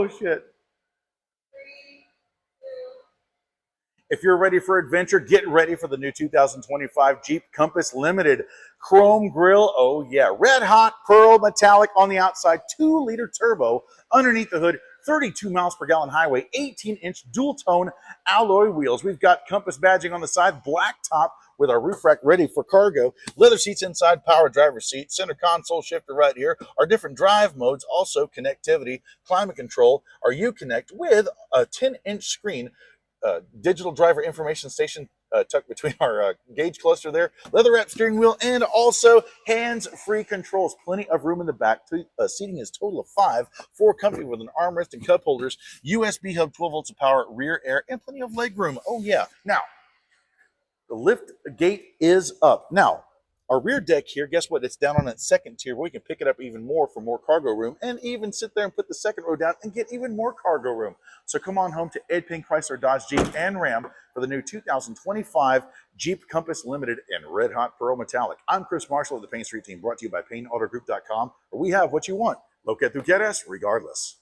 Oh, shit. If you're ready for adventure, get ready for the new 2025 Jeep Compass Limited. Chrome grille, oh yeah. Red hot pearl metallic on the outside, 2-liter turbo. Underneath the hood, 32 miles per gallon highway, 18-inch dual-tone alloy wheels. We've got Compass badging on the side, black top with our roof rack ready for cargo. Leather seats inside, power driver's seat, center console shifter right here. Our different drive modes, also connectivity, climate control, our Uconnect with a 10-inch screen. Digital driver information station tucked between our gauge cluster there, leather wrapped steering wheel, and also hands-free controls. Plenty of room in the back. Seating is a total of 5, 4 comfy with an armrest and cup holders, USB hub, 12 volts of power, rear air, and plenty of leg room. Oh yeah. Now, the lift gate is up. Now, our rear deck here, guess what? It's down on its second tier. We can pick it up even more for more cargo room and even sit there and put the second row down and get even more cargo room. So come on home to Ed Payne Chrysler, Dodge, Jeep, and Ram for the new 2025 Jeep Compass Limited in Red Hot Pearl Metallic. I'm Chris Marshall of the Payne Street Team, brought to you by PayneAutoGroup.com, where we have what you want. Lo que tu quieres, regardless.